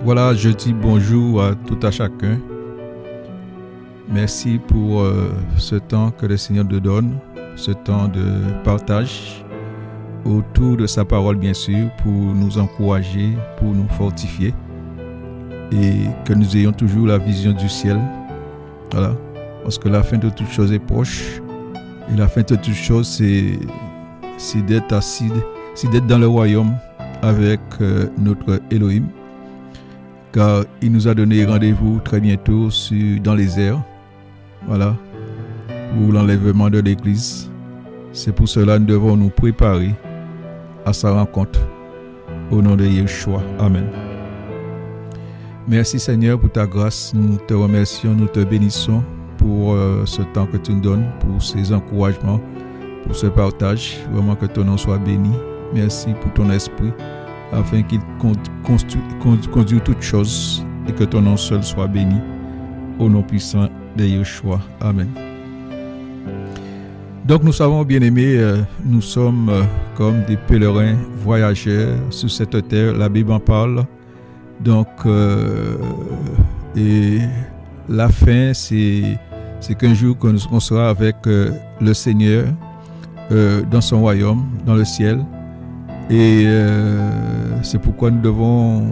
Voilà, je dis bonjour à tout à chacun. Merci pour ce temps que le Seigneur nous donne, ce temps de partage autour de sa parole, bien sûr, pour nous encourager, pour nous fortifier et que nous ayons toujours la vision du ciel. Voilà, parce que la fin de toute chose est proche et la fin de toute chose, c'est d'être assis, c'est d'être dans le royaume avec notre Elohim. Car il nous a donné rendez-vous très bientôt dans les airs, voilà, pour l'enlèvement de l'Église. C'est pour cela que nous devons nous préparer à sa rencontre. Au nom de Yeshua. Amen. Merci Seigneur pour ta grâce. Nous te remercions, nous te bénissons pour ce temps que tu nous donnes, pour ces encouragements, pour ce partage. Vraiment que ton nom soit béni. Merci pour ton esprit, afin qu'il conduise toutes choses et que ton nom seul soit béni. Au nom puissant de Yeshua. Amen. Donc nous savons, bien-aimés, nous sommes comme des pèlerins voyageurs sur cette terre. La Bible en parle. Donc, et la fin, c'est qu'un jour qu'on sera avec le Seigneur dans son royaume, dans le ciel. Et c'est pourquoi nous devons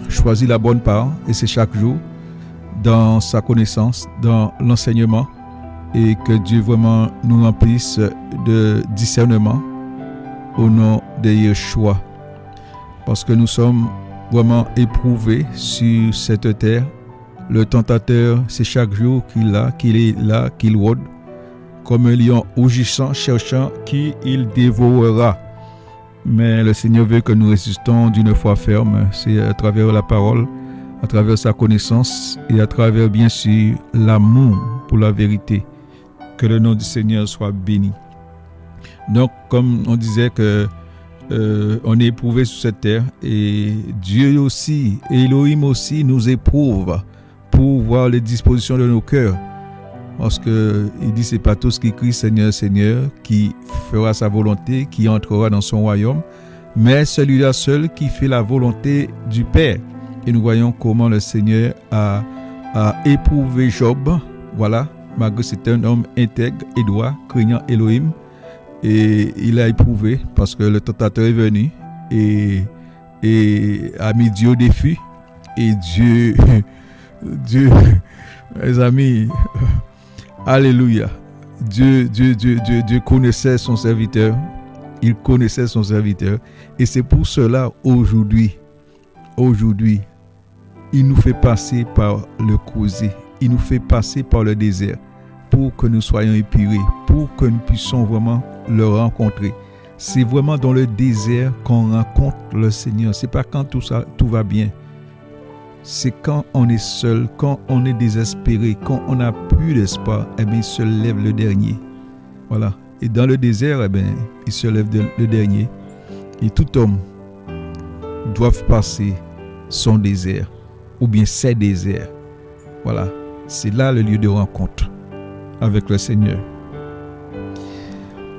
choisir la bonne part, et c'est chaque jour dans sa connaissance, dans l'enseignement, et que Dieu vraiment nous remplisse de discernement au nom de Yeshua, parce que nous sommes vraiment éprouvés sur cette terre. Le tentateur, c'est chaque jour qu'il rôde comme un lion rougissant, cherchant qui il dévorera. Mais le Seigneur veut que nous résistons d'une foi ferme. C'est à travers la parole, à travers sa connaissance et à travers, bien sûr, l'amour pour la vérité. Que le nom du Seigneur soit béni. Donc, comme on disait que on est éprouvé sur cette terre, et Dieu aussi, Elohim aussi, nous éprouve pour voir les dispositions de nos cœurs. Parce que il dit c'est pas tous qui crient Seigneur, Seigneur, qui fera sa volonté, qui entrera dans son royaume, mais celui-là seul qui fait la volonté du Père. Et nous voyons comment le Seigneur a éprouvé Job, voilà, malgré que c'était un homme intègre et droit, craignant Elohim, et il a éprouvé parce que le tentateur est venu et a mis Dieu au défi, et Dieu, mes amis, alléluia. Dieu connaissait son serviteur. Il connaissait son serviteur. Et c'est pour cela, aujourd'hui, il nous fait passer par le creuset. Il nous fait passer par le désert pour que nous soyons épurés, pour que nous puissions vraiment le rencontrer. C'est vraiment dans le désert qu'on rencontre le Seigneur. C'est pas quand tout va bien. C'est quand on est seul, quand on est désespéré, quand on n'a plus d'espoir, il se lève le dernier. Voilà. Et dans le désert, il se lève le dernier. Et tout homme doit passer son désert, ou bien ses déserts. Voilà. C'est là le lieu de rencontre avec le Seigneur.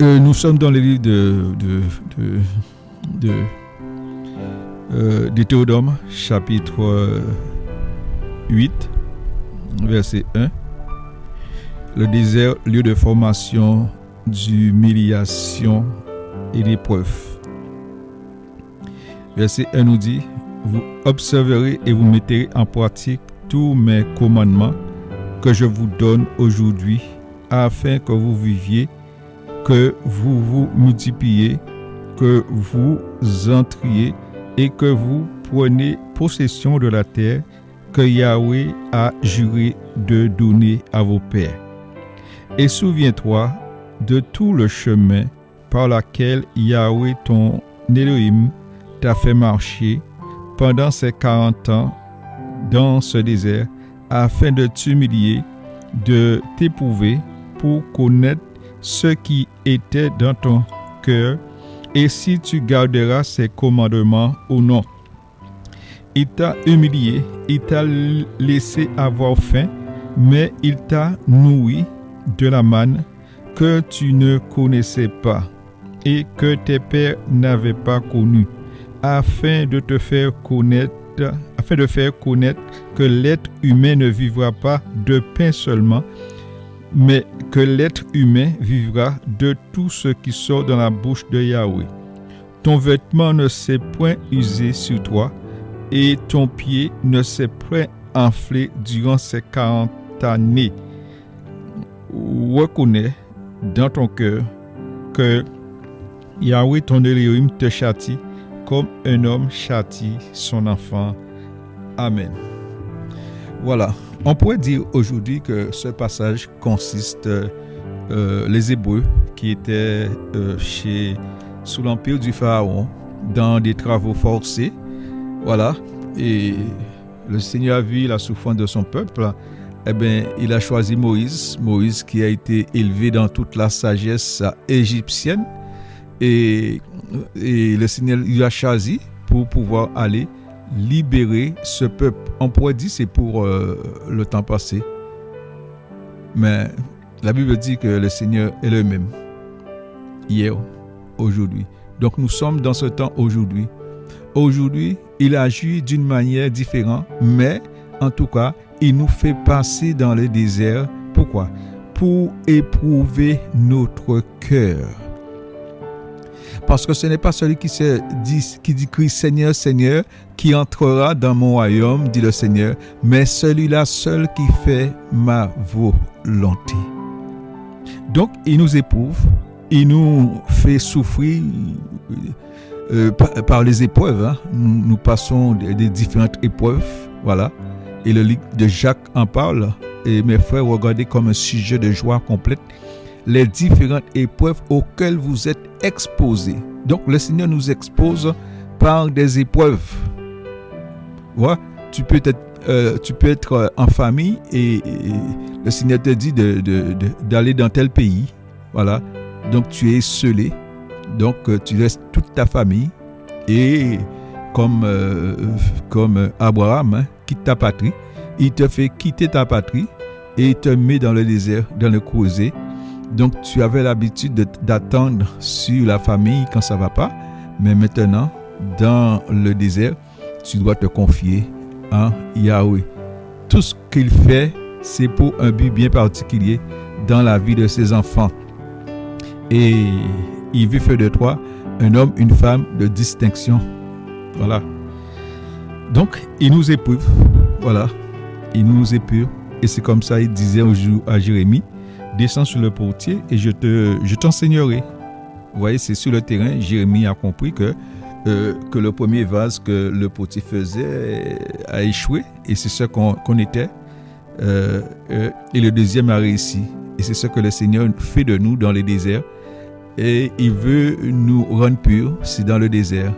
Nous sommes dans le livre Deutéronome, chapitre 8, verset 1. Le désert, lieu de formation, d'humiliation et d'épreuve. Verset 1 nous dit: vous observerez et vous mettrez en pratique tous mes commandements que je vous donne aujourd'hui, afin que vous viviez, que vous vous multipliez, que vous entriez et que vous preniez possession de la terre que Yahweh a juré de donner à vos pères. Et souviens-toi de tout le chemin par lequel Yahweh ton Elohim t'a fait marcher pendant ces 40 ans dans ce désert, afin de t'humilier, de t'éprouver pour connaître ce qui était dans ton cœur, et si tu garderas ses commandements ou non. Il t'a humilié, il t'a laissé avoir faim, mais il t'a nourri de la manne que tu ne connaissais pas et que tes pères n'avaient pas connue, afin de faire connaître que l'être humain ne vivra pas de pain seulement, mais que l'être humain vivra de tout ce qui sort dans la bouche de Yahweh. Ton vêtement ne s'est point usé sur toi, et ton pied ne s'est point enflé durant ces 40 années. Reconnais dans ton cœur que Yahweh ton Elohim te châtie comme un homme châtie son enfant. Amen. Voilà, on pourrait dire aujourd'hui que ce passage consiste les Hébreux qui étaient sous l'empire du Pharaon dans des travaux forcés. Voilà, et le Seigneur a vu la souffrance de son peuple. Eh bien, il a choisi Moïse qui a été élevé dans toute la sagesse égyptienne, et le Seigneur lui a choisi pour pouvoir aller libérer ce peuple. On pourrait dire c'est pour le temps passé, mais la Bible dit que le Seigneur est le même hier, aujourd'hui. Donc nous sommes dans ce temps aujourd'hui. Aujourd'hui, il agit d'une manière différente, mais en tout cas, il nous fait passer dans le désert. Pourquoi? Pour éprouver notre cœur. Parce que ce n'est pas celui qui dit Christ Seigneur, Seigneur, qui entrera dans mon royaume, dit le Seigneur, mais celui-là seul qui fait ma volonté. Donc, il nous éprouve, il nous fait souffrir par les épreuves. Hein. Nous passons des différentes épreuves, voilà. Et le livre de Jacques en parle. Et mes frères, regardez comme un sujet de joie complète les différentes épreuves auxquelles vous êtes exposés. Donc, le Seigneur nous expose par des épreuves. Voilà. Tu peux être en famille et le Seigneur te dit d'aller dans tel pays. Voilà. Donc, tu es isolé. Donc, tu laisses toute ta famille et comme Abraham, hein, quitte ta patrie, il te fait quitter ta patrie et il te met dans le désert, dans le creuset. Donc, tu avais l'habitude d'attendre sur la famille quand ça ne va pas, mais maintenant, dans le désert, tu dois te confier en Yahweh. Tout ce qu'il fait, c'est pour un but bien particulier dans la vie de ses enfants. Et il veut faire de toi un homme, une femme de distinction. Voilà. Donc, il nous éprouve. Voilà. Il nous épure. Et c'est comme ça, il disait un jour à Jérémie, descends sur le portier et je t'enseignerai. Vous voyez, c'est sur le terrain. Jérémie a compris que le premier vase que le potier faisait a échoué. Et c'est ce qu'on était. Et le deuxième a réussi. Et c'est ce que le Seigneur fait de nous dans les déserts. Et il veut nous rendre purs. C'est dans le désert.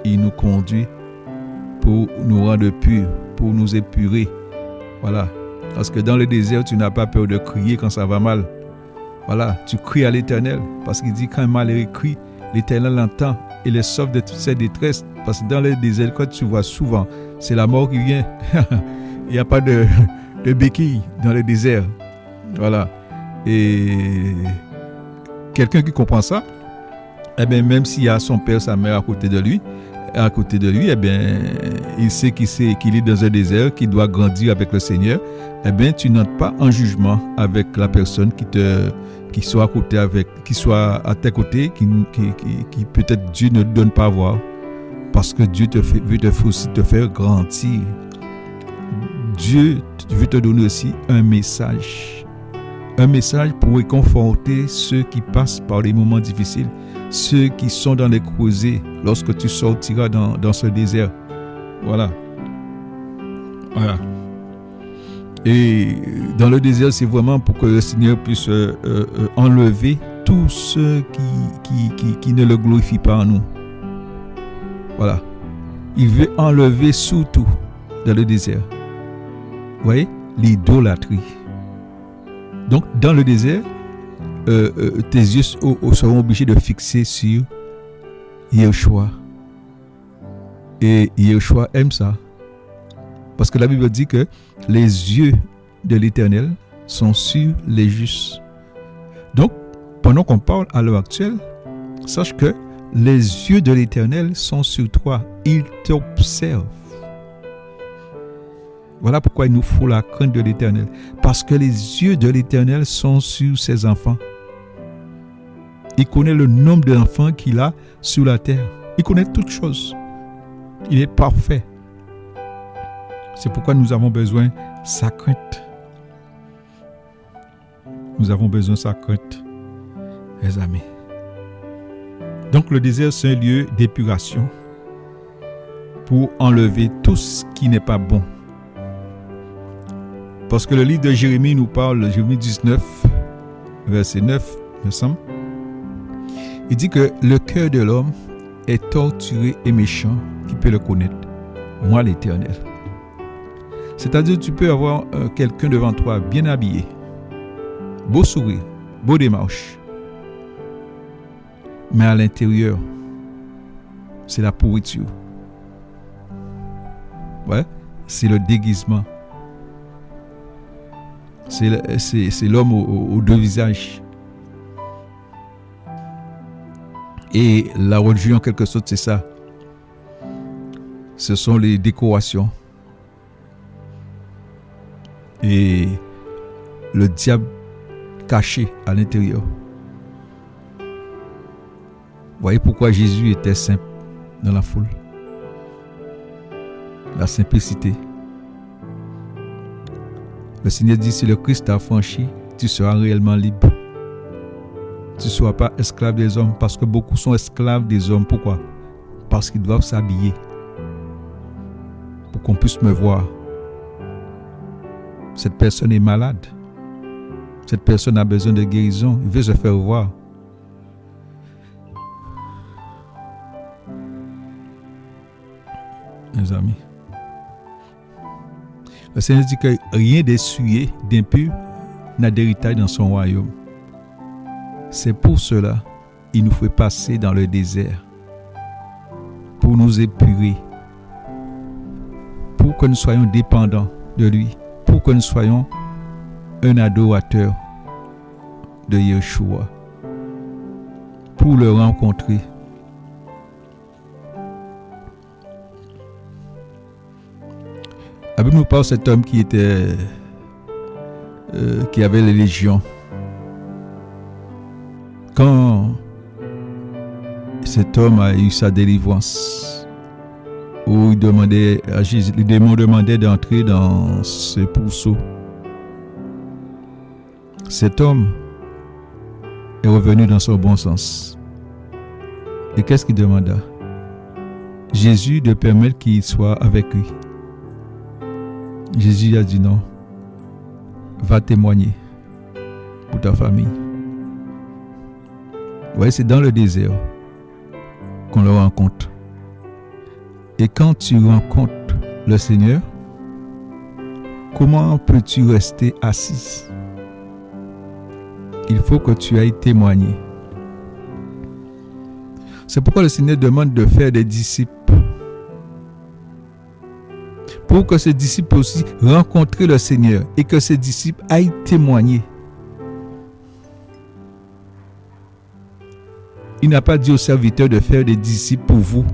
Il nous conduit pour nous rendre purs, pour nous épurer. Voilà. Parce que dans le désert, tu n'as pas peur de crier quand ça va mal. Voilà. Tu cries à l'Éternel. Parce qu'il dit quand un malheureux crie, l'Éternel l'entend et les sauve de toutes ses détresses. Parce que dans le désert, quand tu vois souvent, c'est la mort qui vient. Il n'y a pas de béquille dans le désert. Voilà. Et quelqu'un qui comprend ça, eh bien, même s'il y a son père, sa mère à côté de lui, eh bien, il sait qu'il est dans un désert, qu'il doit grandir avec le Seigneur. Eh bien, tu n'entres pas en jugement avec la personne qui soit à tes côtés, qui peut-être Dieu ne donne pas à voir, parce que Dieu veut aussi te faire grandir. Dieu veut te donner aussi un message pour réconforter ceux qui passent par des moments difficiles, ceux qui sont dans les creusets lorsque tu sortiras dans ce désert. Voilà. Et dans le désert, c'est vraiment pour que le Seigneur puisse enlever tout ce qui ne le glorifie pas en nous. Voilà. Il veut enlever surtout dans le désert. Vous voyez, l'idolâtrie. Donc, dans le désert, tes yeux seront obligés de fixer sur Yeshua. Et Yeshua aime ça. Parce que la Bible dit que les yeux de l'Éternel sont sur les justes. Donc, pendant qu'on parle à l'heure actuelle, sache que les yeux de l'Éternel sont sur toi. Il t'observe. Voilà pourquoi il nous faut la crainte de l'Éternel. Parce que les yeux de l'Éternel sont sur ses enfants. Il connaît le nombre d'enfants qu'il a sur la terre. Il connaît toutes choses. Il est parfait. C'est pourquoi nous avons besoin de sa crainte. Nous avons besoin de sa crainte, mes amis. Donc le désert, c'est un lieu d'épuration pour enlever tout ce qui n'est pas bon. Parce que le livre de Jérémie nous parle, Jérémie 19, verset 9, me semble. Il dit que le cœur de l'homme est torturé et méchant. Qui peut le connaître? Moi, l'Éternel. C'est-à-dire, tu peux avoir quelqu'un devant toi bien habillé, beau sourire, beau démarche. Mais à l'intérieur, c'est la pourriture. Ouais, c'est le déguisement. C'est l'homme aux deux visages. Et la religion, en quelque sorte, c'est ça. Ce sont les décorations. Et le diable caché à l'intérieur. Vous voyez pourquoi Jésus était simple dans la foule. La simplicité. Le Seigneur dit, si le Christ t'a franchi, tu seras réellement libre. Tu ne seras pas esclave des hommes, parce que beaucoup sont esclaves des hommes. Pourquoi? Parce qu'ils doivent s'habiller pour qu'on puisse me voir. Cette personne est malade. Cette personne a besoin de guérison. Il veut se faire voir. Mes amis, le Seigneur dit que rien d'essuyé, d'impur n'a d'héritage dans son royaume. C'est pour cela qu'il nous fait passer dans le désert pour nous épurer, pour que nous soyons dépendants de lui, pour que nous soyons un adorateur de Yeshua, pour le rencontrer. La Bible nous parle de cet homme qui avait les légions. Quand cet homme a eu sa délivrance, où il demandait à Jésus, les démons demandaient d'entrer dans ce pourceau, cet homme est revenu dans son bon sens. Et qu'est-ce qu'il demanda? Jésus de permettre qu'il soit avec lui. Jésus a dit non. Va témoigner pour ta famille. Vous voyez, c'est dans le désert qu'on le rencontre. Et quand tu rencontres le Seigneur, comment peux-tu rester assis? Il faut que tu ailles témoigner. C'est pourquoi le Seigneur demande de faire des disciples. Pour que ces disciples aussi rencontrent le Seigneur et que ces disciples aillent témoigner. Il n'a pas dit aux serviteurs de faire des disciples pour vous.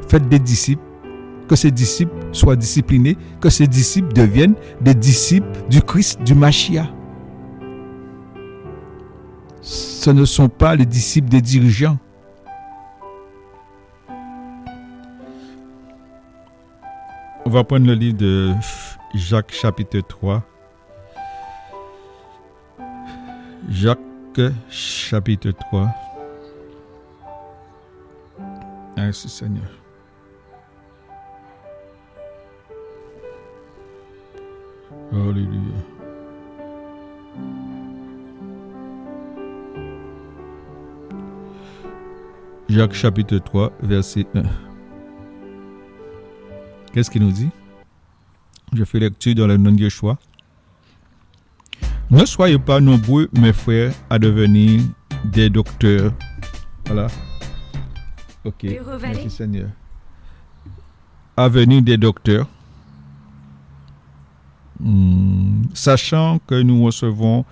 Faites des disciples, que ces disciples soient disciplinés, que ces disciples deviennent des disciples du Christ, du Mashiach. Ce ne sont pas les disciples des dirigeants. On va prendre le livre de Jacques chapitre 3. Jacques chapitre 3. Merci Seigneur. Alléluia. Jacques chapitre 3, verset 1. Qu'est-ce qu'il nous dit? Je fais lecture dans le nom de Yeshua. Ne soyez pas nombreux, mes frères, à devenir des docteurs. Voilà. Ok. Merci Seigneur. À venir des docteurs. Sachant que nous recevons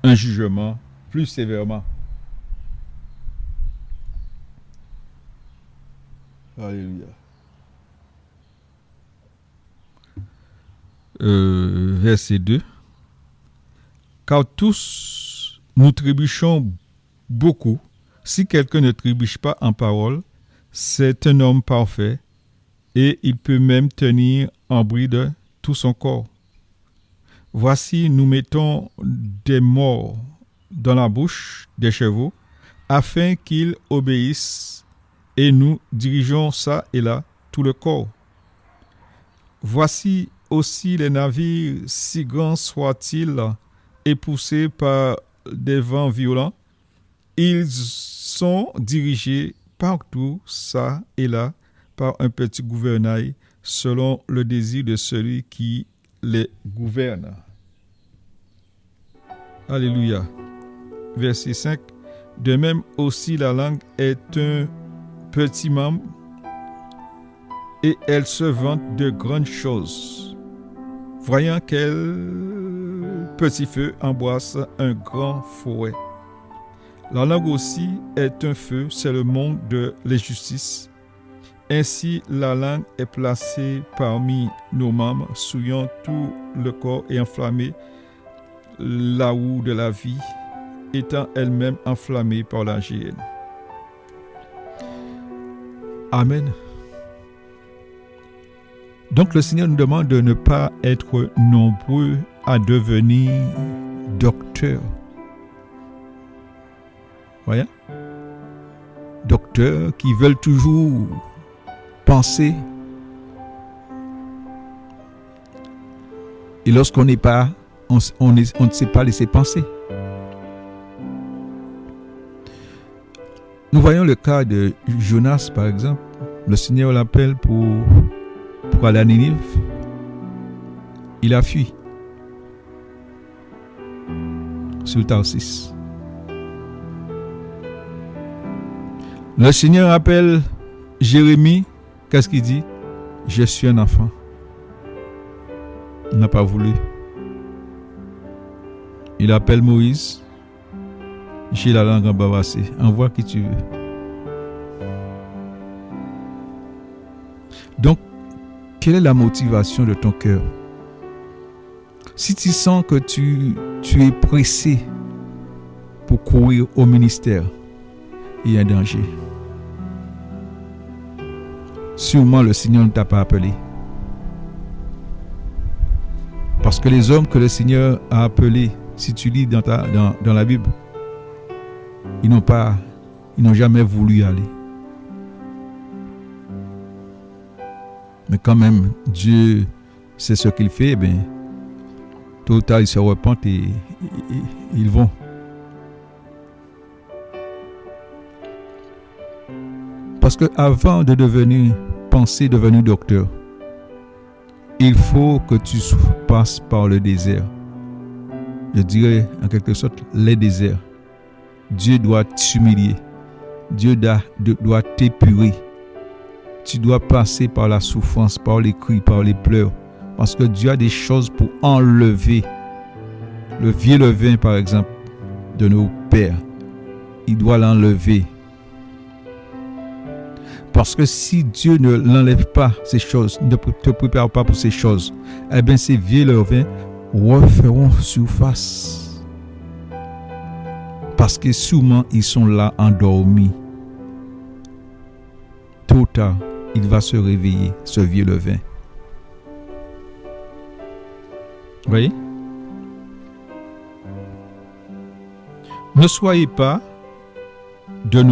un jugement plus sévèrement. Alléluia. Verset 2. Car tous nous trébuchons beaucoup. Si quelqu'un ne trébuche pas en parole, c'est un homme parfait et il peut même tenir en bride tout son corps. Voici, nous mettons des morts dans la bouche des chevaux afin qu'ils obéissent et nous dirigeons ça et là tout le corps. Voici aussi les navires, si grands soient-ils et poussés par des vents violents, ils sont dirigés partout, ça et là, par un petit gouvernail, selon le désir de celui qui les gouverne. Alléluia. Verset 5. De même aussi la langue est un petit membre et elle se vante de grandes choses. Voyant quel petit feu embrasse un grand forêt. La langue aussi est un feu, c'est le monde de l'injustice. Ainsi, la langue est placée parmi nos membres, souillant tout le corps et enflammée la houe de la vie, étant elle-même enflammée par la géhenne. Amen. Donc le Seigneur nous demande de ne pas être nombreux à devenir docteurs. Voyez? Docteurs qui veulent toujours penser. Et lorsqu'on n'est pas, on ne sait pas laisser penser. Nous voyons le cas de Jonas, par exemple. Le Seigneur l'appelle pour aller à Ninive. Il a fui sur Tarsis. Le Seigneur appelle Jérémie. Qu'est-ce qu'il dit? Je suis un enfant. Il n'a pas voulu. Il appelle Moïse. J'ai la langue embarrassée. Envoie qui tu veux. Donc, quelle est la motivation de ton cœur? Si tu sens que tu es pressé pour courir au ministère, il y a un danger. Sûrement le Seigneur ne t'a pas appelé. Parce que les hommes que le Seigneur a appelés, si tu lis dans la Bible, ils n'ont jamais voulu y aller. Mais quand même, Dieu sait ce qu'il fait, eh bien, tôt ou tard, ils se repentent et ils vont. Parce que avant de penser devenir docteur, il faut que tu passes par le désert. Je dirais en quelque sorte les déserts. Dieu doit t'humilier. Dieu doit t'épurer. Tu dois passer par la souffrance, par les cris, par les pleurs. Parce que Dieu a des choses pour enlever. Le vieux levain, par exemple, de nos pères, il doit l'enlever. Parce que si Dieu ne l'enlève pas, ces choses, ne te prépare pas pour ces choses, eh bien ces vieux levains referont surface. Parce que sûrement ils sont là endormis. Tôt ou tard, il va se réveiller, ce vieux levain. Vous voyez? Ne soyez pas de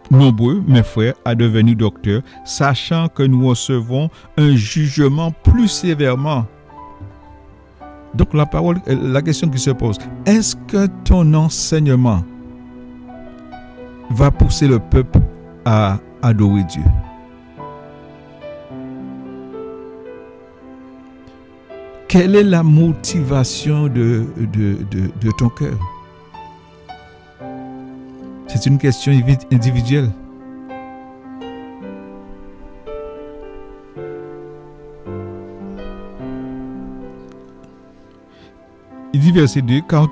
nombreux, mes frères, à devenir docteurs, sachant que nous recevons un jugement plus sévèrement. Donc la question qui se pose, est-ce que ton enseignement va pousser le peuple à adorer Dieu? Quelle est la motivation de ton cœur? C'est une question individuelle. Il dit verset 2, car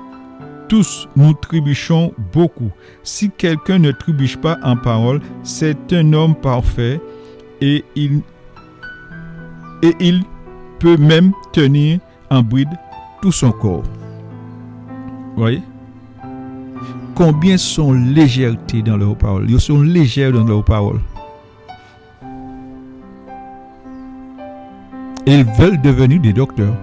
Tous nous trébuchons beaucoup. Si quelqu'un ne trébuche pas en parole, c'est un homme parfait et il peut même tenir en bride tout son corps. Vous voyez? Combien sont légèretés dans leurs paroles? Ils sont légers dans leurs paroles. Ils veulent devenir des docteurs.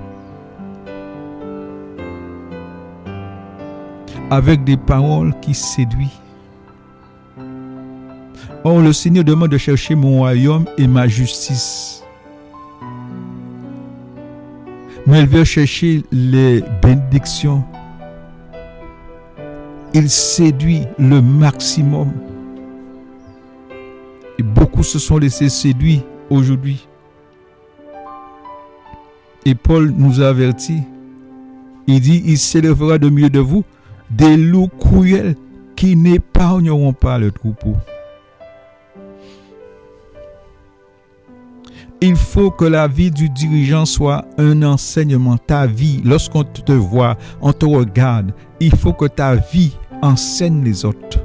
Avec des paroles qui séduisent. Or, le Seigneur demande de chercher mon royaume et ma justice. Mais il veut chercher les bénédictions. Il séduit le maximum. Et beaucoup se sont laissés séduire aujourd'hui. Et Paul nous a avertis. Il dit, il s'élèvera de milieu de vous des loups cruels qui n'épargneront pas le troupeau. Il faut que la vie du dirigeant soit un enseignement. Ta vie, lorsqu'on te voit, on te regarde, il faut que ta vie enseigne les autres.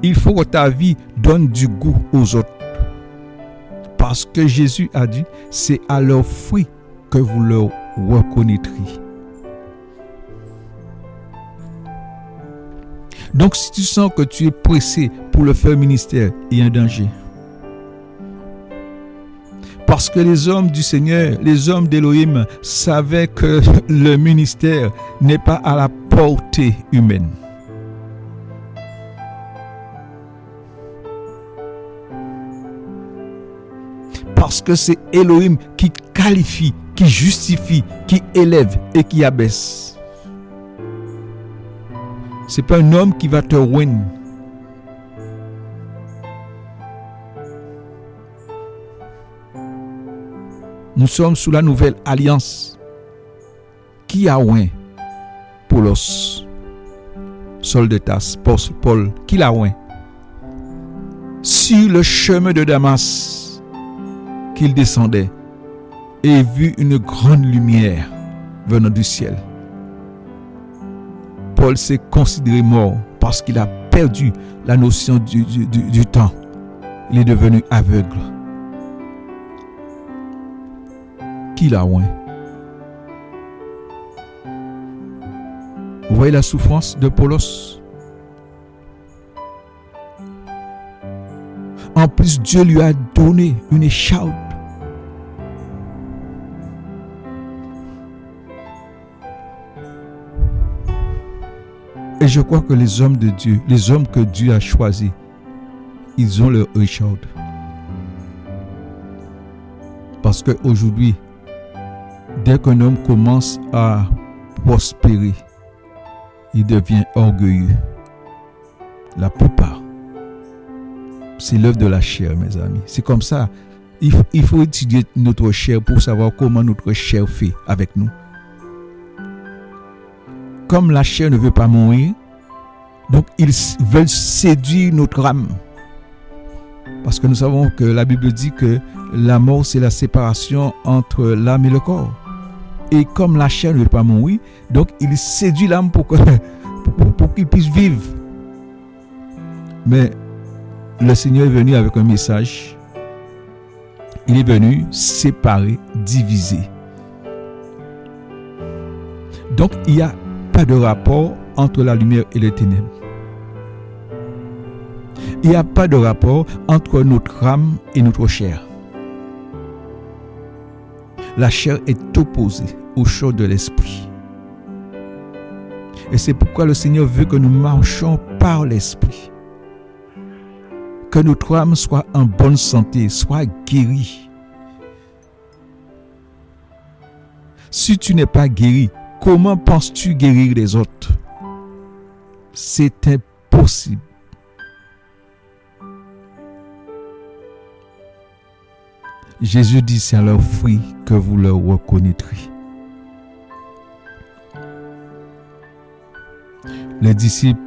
Il faut que ta vie donne du goût aux autres. Parce que Jésus a dit, c'est à leurs fruits que vous leur reconnaîtrez. Donc, si tu sens que tu es pressé pour le faire ministère, il y a un danger. Parce que les hommes du Seigneur, les hommes d'Élohim savaient que le ministère n'est pas à la portée humaine. Parce que c'est Elohim qui qualifie, qui justifie, qui élève et qui abaisse. C'est pas un homme qui va te ruiner. Nous sommes sous la nouvelle alliance. Qui a oint Paulos, Soldetas, Paul, qui l'a oint? Sur le chemin de Damas, qu'il descendait et vit une grande lumière venant du ciel. Paul s'est considéré mort parce qu'il a perdu la notion du temps. Il est devenu aveugle. Qui l'a oint? Vous voyez la souffrance de Paulos? En plus, Dieu lui a donné une écharpe. Et je crois que les hommes de Dieu, les hommes que Dieu a choisis, ils ont leur écharpe. Parce qu'aujourd'hui, dès qu'un homme commence à prospérer, il devient orgueilleux. La plupart. C'est l'œuvre de la chair, mes amis. C'est comme ça. Il faut étudier notre chair pour savoir comment notre chair fait avec nous. Comme la chair ne veut pas mourir, donc ils veulent séduire notre âme. Parce que nous savons que la Bible dit que la mort, c'est la séparation entre l'âme et le corps. Et comme la chair ne veut pas mourir, donc il séduit l'âme pour qu'il puisse vivre. Mais le Seigneur est venu avec un message. Il est venu séparer, diviser. Donc il n'y a pas de rapport entre la lumière et les ténèbres. Il n'y a pas de rapport entre notre âme et notre chair. La chair est opposée au chair de l'esprit. Et c'est pourquoi le Seigneur veut que nous marchions par l'esprit. Que notre âme soit en bonne santé, soit guérie. Si tu n'es pas guéri, comment penses-tu guérir les autres? C'est impossible. Jésus dit, c'est à leurs fruits que vous leur reconnaîtrez. Les disciples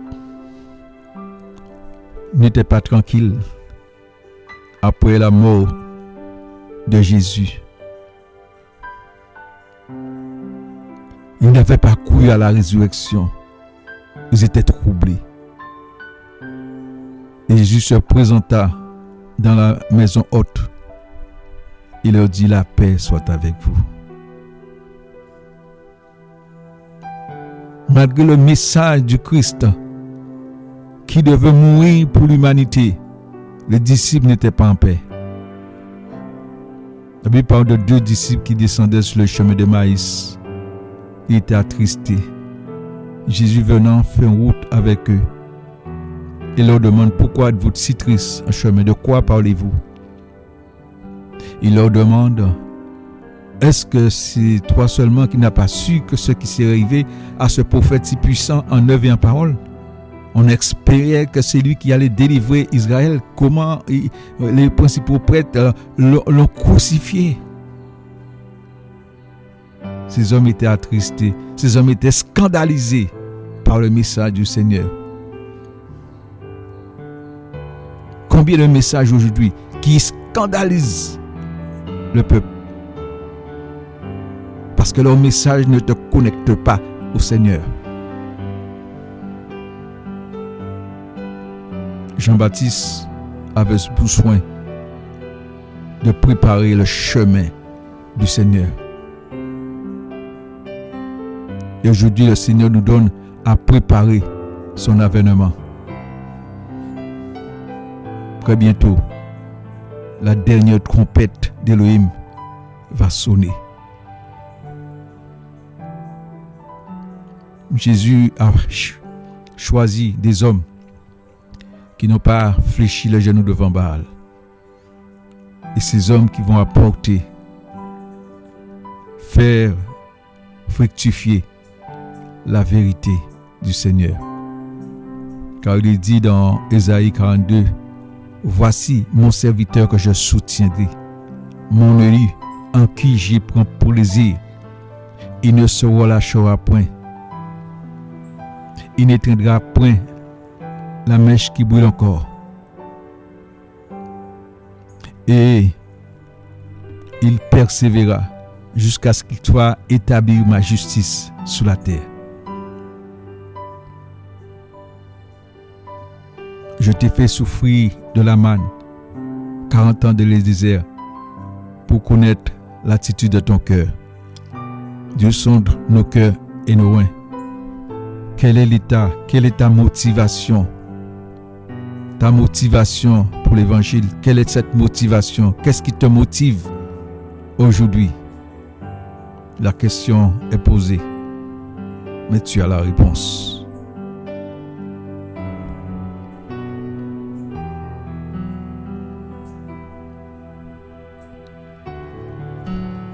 n'étaient pas tranquilles après la mort de Jésus. Ils n'avaient pas cru à la résurrection. Ils étaient troublés. Et Jésus se présenta dans la maison haute. Il leur dit, la paix soit avec vous. Malgré le message du Christ qui devait mourir pour l'humanité, les disciples n'étaient pas en paix. La Bible parle de 2 disciples qui descendaient sur le chemin de Maïs. Ils étaient attristés. Jésus venant fait route avec eux. Il leur demande, pourquoi êtes-vous si tristes en chemin? De quoi parlez-vous? Il leur demande, est-ce que c'est toi seulement qui n'as pas su que ce qui s'est arrivé à ce prophète si puissant en œuvre et en parole? On espérait que c'est lui qui allait délivrer Israël. Comment les principaux prêtres l'ont crucifié? Ces hommes étaient attristés. Ces hommes étaient scandalisés par le message du Seigneur. Combien de messages aujourd'hui qui scandalisent le peuple? Parce que leur message ne te connecte pas au Seigneur. Jean-Baptiste avait besoin de préparer le chemin du Seigneur. Et aujourd'hui, le Seigneur nous donne à préparer son avènement. Très bientôt, la dernière trompette d'Élohim va sonner. Jésus a choisi des hommes qui n'ont pas fléchi les genoux devant Baal. Et ces hommes qui vont apporter, faire fructifier la vérité du Seigneur. Car il est dit dans Ésaïe 42, voici mon serviteur que je soutiendrai, mon élu en qui j'y prends plaisir. Il ne se relâchera point. Il n'éteindra point la mèche qui brûle encore. Et il persévérera jusqu'à ce qu'il soit établi ma justice sur la terre. Je t'ai fait souffrir de la manne, 40 ans de le désert, pour connaître l'attitude de ton cœur. Dieu sonde nos cœurs et nos reins. Quel est l'état? Quelle est ta motivation? Ta motivation pour l'évangile, quelle est cette motivation? Qu'est-ce qui te motive aujourd'hui? La question est posée, mais tu as la réponse.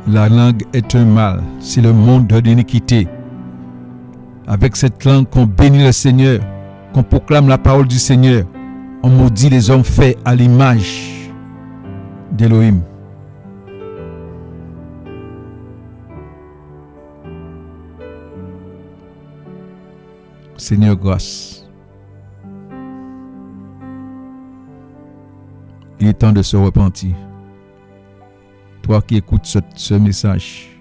La langue est un mal, c'est le monde de l'iniquité. Avec cette langue qu'on bénit le Seigneur, qu'on proclame la parole du Seigneur, on maudit les hommes faits à l'image d'Élohim. Seigneur, grâce. Il est temps de se repentir. Toi qui écoutes ce message,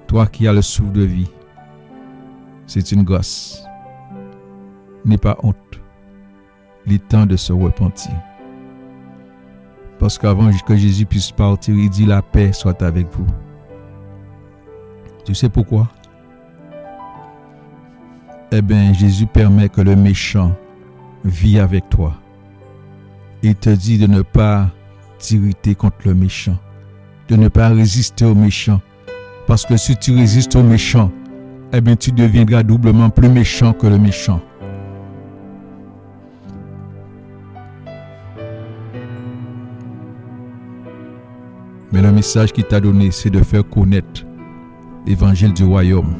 toi qui as le souffle de vie, c'est une grâce. N'aie pas honte. Il est temps de se repentir. Parce qu'avant que Jésus puisse partir, il dit la paix soit avec vous. Tu sais pourquoi? Eh bien, Jésus permet que le méchant vit avec toi. Il te dit de ne pas t'irriter contre le méchant, de ne pas résister au méchant. Parce que si tu résistes au méchant, eh bien, tu deviendras doublement plus méchant que le méchant. Mais le message qu'il t'a donné, c'est de faire connaître l'évangile du royaume.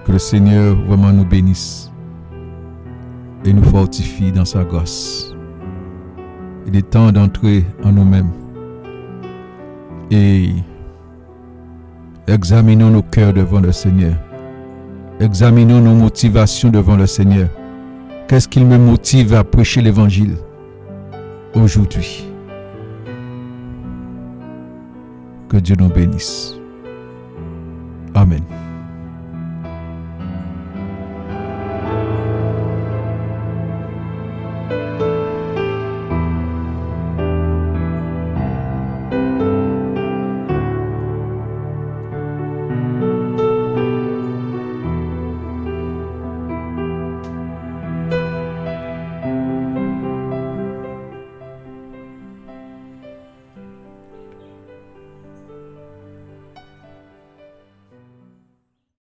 Que le Seigneur vraiment nous bénisse et nous fortifie dans sa grâce. Il est temps d'entrer en nous-mêmes et examinons nos cœurs devant le Seigneur. Examinons nos motivations devant le Seigneur. Qu'est-ce qui me motive à prêcher l'évangile aujourd'hui? Que Dieu nous bénisse. Amen.